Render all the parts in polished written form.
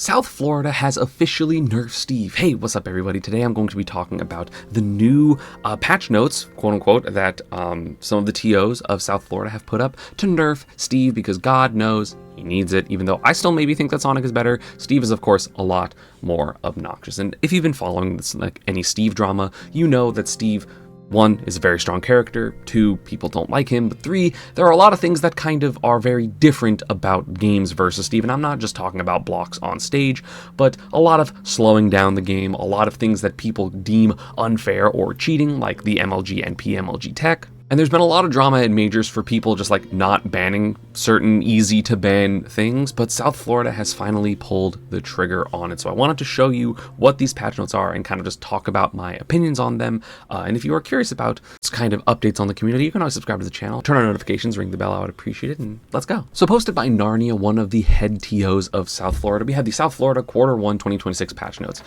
South Florida has officially nerfed Steve. Hey, what's up everybody? Today I'm going to be talking about the new patch notes, quote unquote, that some of the TOs of South Florida have put up to nerf Steve because God knows he needs it, even though I still maybe think that Sonic is better. Steve is of course a lot more obnoxious. And if you've been following this, like any Steve drama, you know that Steve, 1, is a very strong character, 2, people don't like him, but 3, there are a lot of things that kind of are very different about games versus Steve, and I'm not just talking about blocks on stage, but a lot of slowing down the game, a lot of things that people deem unfair or cheating, like the MLG and PMLG tech. And there's been a lot of drama in majors for people just like not banning certain easy to ban things, but South Florida has finally pulled the trigger on it. So I wanted to show you what these patch notes are and kind of just talk about my opinions on them. And if you are curious about this kind of updates on the community, you can always subscribe to the channel, turn on notifications, ring the bell. I would appreciate it. And let's go. So posted by Narnia, one of the head TOs of South Florida, we had the South Florida Q1 2026 patch notes.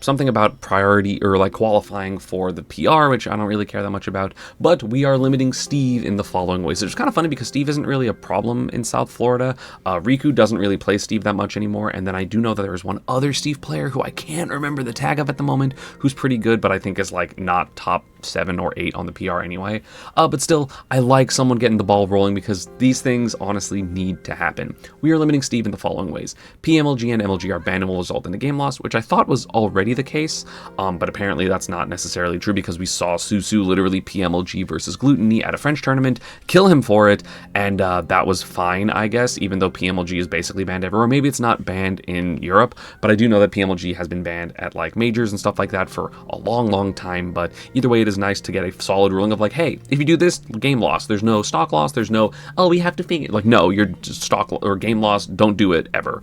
Something about priority or like qualifying for the PR, which I don't really care that much about, but we are limiting Steve in the following ways. It's kind of funny because Steve isn't really a problem in South Florida. Riku doesn't really play Steve that much anymore, and then I do know that there is one other Steve player who I can't remember the tag of at the moment, who's pretty good, but I think is like not top 7 or 8 on the PR anyway. But still, I like someone getting the ball rolling because these things honestly need to happen. We are limiting Steve in the following ways. PMLG and MLG are banned and will result in a game loss, which I thought was already the case, but apparently that's not necessarily true because we saw Susu literally PMLG versus Gluttony at a French tournament, kill him for it, and that was fine, I guess, even though PMLG is basically banned everywhere. Maybe it's not banned in Europe, but I do know that PMLG has been banned at like majors and stuff like that for a long time, but either way, it is nice to get a solid ruling of like, hey, if you do this, game loss. There's no stock loss, there's no, oh, we have to figure, like, no, you're just stock or game loss, don't do it ever.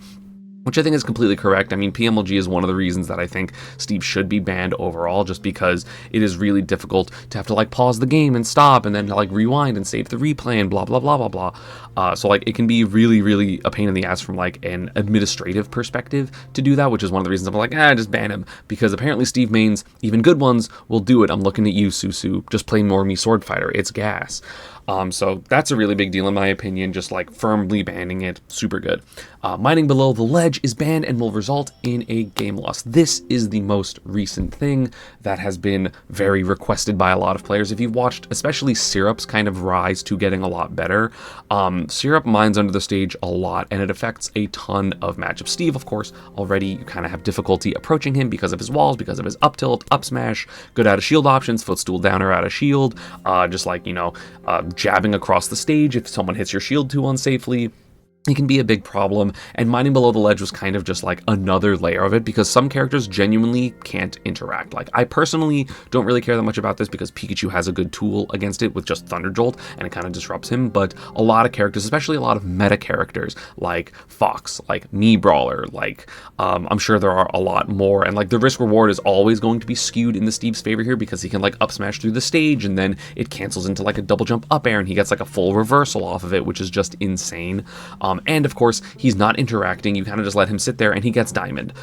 Which I think is completely correct. I mean, PMLG is one of the reasons that I think Steve should be banned overall, just because it is really difficult to have to like pause the game and stop and then like rewind and save the replay and blah, blah, blah, blah, blah. So like it can be really a pain in the ass from like an administrative perspective to do that, which is one of the reasons I'm like, just ban him, because apparently Steve mains, even good ones, will do it. I'm looking at you, Susu. Just play more me sword fighter. It's gas. So that's a really big deal in my opinion, just like firmly banning it, super good. Mining below the ledge is banned and will result in a game loss. This is the most recent thing that has been very requested by a lot of players. If you've watched, especially Syrup's kind of rise to getting a lot better, Syrup mines under the stage a lot and it affects a ton of matchups. Steve, of course, already you kind of have difficulty approaching him because of his walls, because of his up tilt, up smash, good out of shield options, footstool down or out of shield, just like, you know, jabbing across the stage if someone hits your shield too unsafely. It can be a big problem, and mining below the ledge was kind of just like another layer of it because some characters genuinely can't interact. Like, I personally don't really care that much about this because Pikachu has a good tool against it with just Thunder Jolt, and it kind of disrupts him, but a lot of characters, especially a lot of meta characters, like Fox, like Mii Brawler, like, I'm sure there are a lot more, and like the risk reward is always going to be skewed in the Steve's favor here because he can like up smash through the stage, and then it cancels into like a double jump up air, and he gets like a full reversal off of it, which is just insane. And of course, he's not interacting. You kind of just let him sit there and he gets diamond,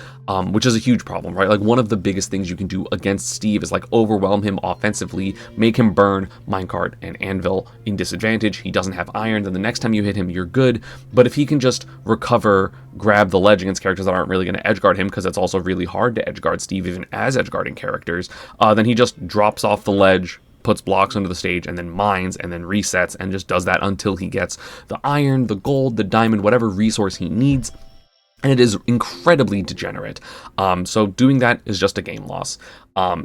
which is a huge problem, right? Like one of the biggest things you can do against Steve is like overwhelm him offensively, make him burn minecart and anvil in disadvantage. He doesn't have iron, then the next time you hit him, you're good. But if he can just recover, grab the ledge against characters that aren't really going to edgeguard him, because it's also really hard to edgeguard Steve even as edgeguarding characters, then he just drops off the ledge, puts blocks under the stage, and then mines, and then resets, and just does that until he gets the iron, the gold, the diamond, whatever resource he needs. And it is incredibly degenerate. So doing that is just a game loss.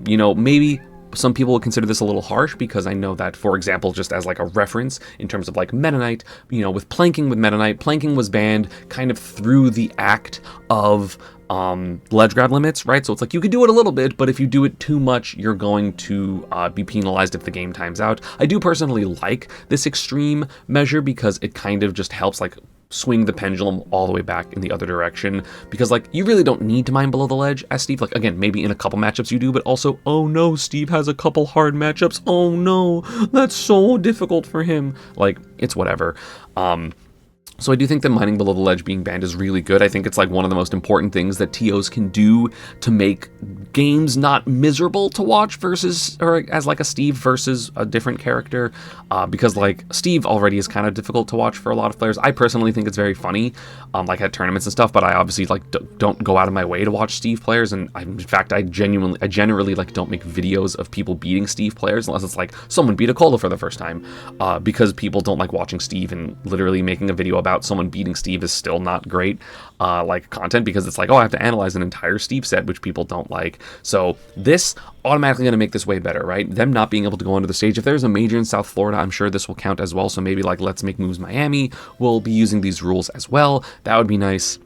You know, maybe some people would consider this a little harsh because I know that, for example, just as like a reference in terms of like Meta Knight, you know, with Planking with Meta Knight, Planking was banned kind of through the act of ledge grab limits, right? So it's like you could do it a little bit, but if you do it too much, you're going to be penalized if the game times out. I do personally like this extreme measure because it kind of just helps like swing the pendulum all the way back in the other direction, because like you really don't need to mine below the ledge as Steve. Like, again, maybe in a couple matchups you do, but also, oh no, Steve has a couple hard matchups, oh no, that's so difficult for him. Like, it's whatever. So I do think that mining below the ledge being banned is really good. I think it's like one of the most important things that TOs can do to make games not miserable to watch versus, or as like a Steve versus a different character, because like Steve already is kind of difficult to watch for a lot of players. I personally think it's very funny, like at tournaments and stuff, but I obviously like don't go out of my way to watch Steve players, and in fact I generally like don't make videos of people beating Steve players unless it's like someone beat a Cola for the first time, because people don't like watching Steve, and literally making a video about someone beating Steve is still not great like content, because it's like, oh, I have to analyze an entire Steve set, which people don't like. So this automatically going to make this way better, right? Them not being able to go onto the stage. If there's a major in South Florida, I'm sure this will count as well. So maybe like Let's Make Moves Miami will be using these rules as well. That would be nice.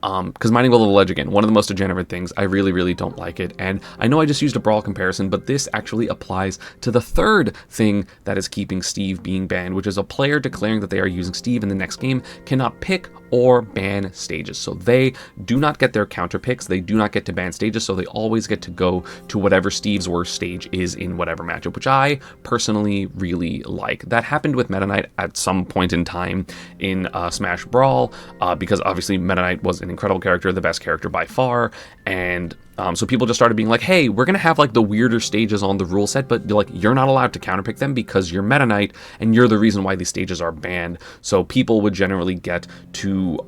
Because mining below the ledge, again, one of the most degenerate things. I really don't like it, and I know I just used a brawl comparison, but this actually applies to the third thing that is keeping Steve being banned, which is a player declaring that they are using Steve in the next game cannot pick or ban stages. So they do not get their counter picks, they do not get to ban stages, so they always get to go to whatever Steve's worst stage is in whatever matchup, which I personally really like. That happened with Meta Knight at some point in time in Smash Brawl, because obviously Meta Knight was an incredible character, the best character by far, and so people just started being like, hey, we're gonna have like the weirder stages on the rule set, but like you're not allowed to counterpick them because you're Meta Knight and you're the reason why these stages are banned. So people would generally get to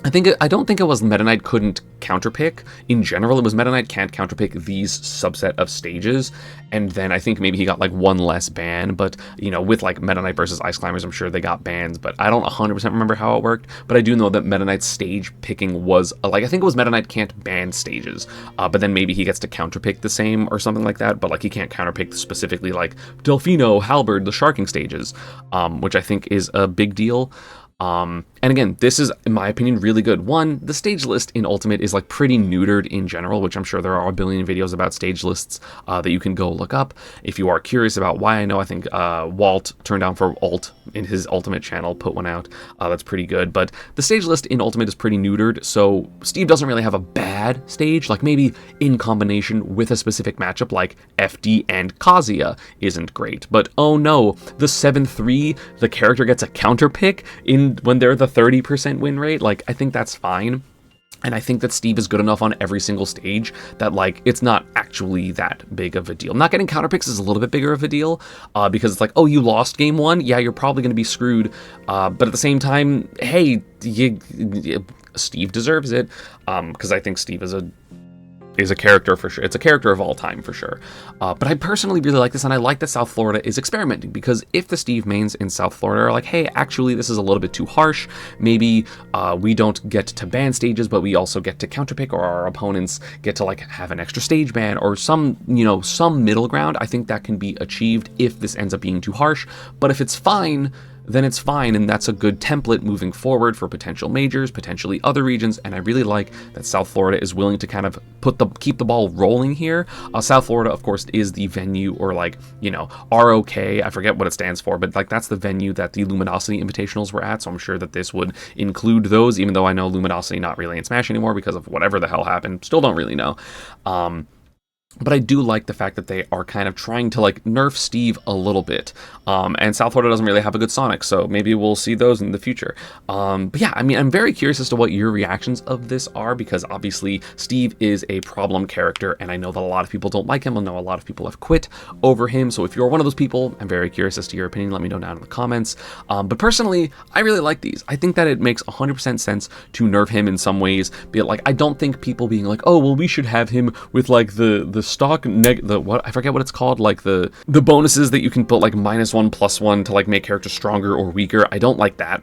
I don't think it was Meta Knight couldn't counterpick. In general, it was Meta Knight can't counterpick these subset of stages, and then I think maybe he got like one less ban, but you know, with like Meta Knight versus Ice Climbers, I'm sure they got bans, but I don't 100% remember how it worked, but I do know that Meta Knight's stage picking was, like, I think it was Meta Knight can't ban stages, but then maybe he gets to counterpick the same or something like that, but like he can't counterpick specifically like Delfino, Halberd, the sharking stages, which I think is a big deal. And again, this is, in my opinion, really good. One, the stage list in Ultimate is like pretty neutered in general, which I'm sure there are a billion videos about stage lists that you can go look up. If you are curious about why, I think Walt turned down for Ult in his Ultimate channel, put one out. That's pretty good. But the stage list in Ultimate is pretty neutered, so Steve doesn't really have a bad stage. Like maybe in combination with a specific matchup like FD and Kazuya isn't great. But oh no, the 7-3, the character gets a counter pick when they're the 30% win rate. Like, I think that's fine. And I think that Steve is good enough on every single stage that, like, it's not actually that big of a deal. Not getting counter picks is a little bit bigger of a deal, because it's like, oh, you lost game one? Yeah, you're probably going to be screwed. But at the same time, hey, Steve deserves it, because I think Steve is a character for sure. It's a character of all time for sure. But I personally really like this, and I like that South Florida is experimenting, because if the Steve mains in South Florida are like, hey, actually this is a little bit too harsh, maybe we don't get to ban stages, but we also get to counterpick, or our opponents get to like have an extra stage ban, or some middle ground, I think that can be achieved if this ends up being too harsh. But if it's fine, then it's fine, and that's a good template moving forward for potential majors, potentially other regions, and I really like that South Florida is willing to kind of keep the ball rolling here. South Florida, of course, is the venue, or like, ROK, I forget what it stands for, but like that's the venue that the Luminosity Invitationals were at, so I'm sure that this would include those, even though I know Luminosity not really in Smash anymore because of whatever the hell happened, still don't really know. But I do like the fact that they are kind of trying to like nerf Steve a little bit. And South Florida doesn't really have a good Sonic, so maybe we'll see those in the future. But yeah, I mean, I'm very curious as to what your reactions of this are, because obviously Steve is a problem character, and I know that a lot of people don't like him. I know a lot of people have quit over him. So if you're one of those people, I'm very curious as to your opinion. Let me know down in the comments. But personally, I really like these. I think that it makes 100% sense to nerf him in some ways. Be it like, I don't think people being like, oh, well, we should have him with like the stock what I forget what it's called, like the bonuses that you can put like -1, +1 to like make characters stronger or weaker. I don't like that,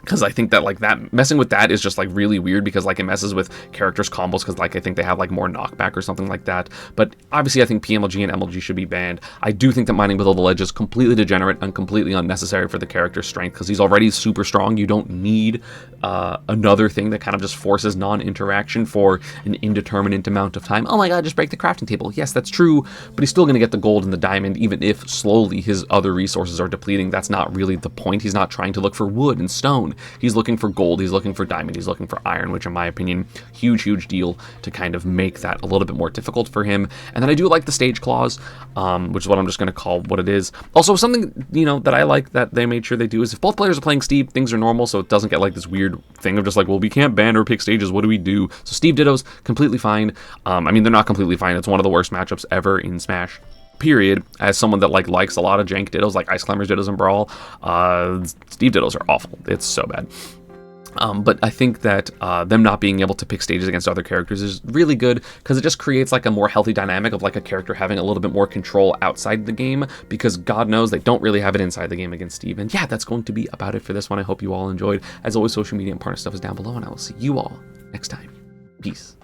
because I think that like that messing with that is just like really weird, because like it messes with characters' combos, because like I think they have like more knockback or something like that. But obviously I think PMLG and MLG should be banned. I do think that mining below the ledge is completely degenerate and completely unnecessary for the character's strength, because he's already super strong. You don't need another thing that kind of just forces non-interaction for an indeterminate amount of time. Oh my god, just break the crafting table. Yes, that's true, but he's still going to get the gold and the diamond, even if slowly his other resources are depleting. That's not really the point. He's not trying to look for wood and stone. He's looking for gold, he's looking for diamond, he's looking for iron, which in my opinion, huge deal to kind of make that a little bit more difficult for him. And then I do like the stage clause, which is what I'm just going to call what it is. Also, something, that I like that they made sure they do is if both players are playing Steve, things are normal, so it doesn't get like this weird thing of just like, well, we can't ban or pick stages, what do we do? So Steve Ditto's completely fine. I mean, they're not completely fine. It's one of the worst matchups ever in Smash, period. As someone that likes a lot of jank Dittos, like Ice Climbers Dittos and Brawl, Steve Dittos are awful. It's so bad. But I think that them not being able to pick stages against other characters is really good, because it just creates like a more healthy dynamic of like a character having a little bit more control outside the game, because God knows they don't really have it inside the game against Steve. And yeah, that's going to be about it for this one. I hope you all enjoyed. As always, social media and partner stuff is down below, and I will see you all next time. Peace.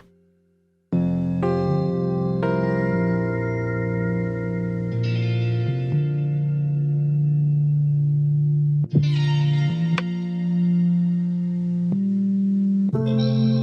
Thank you.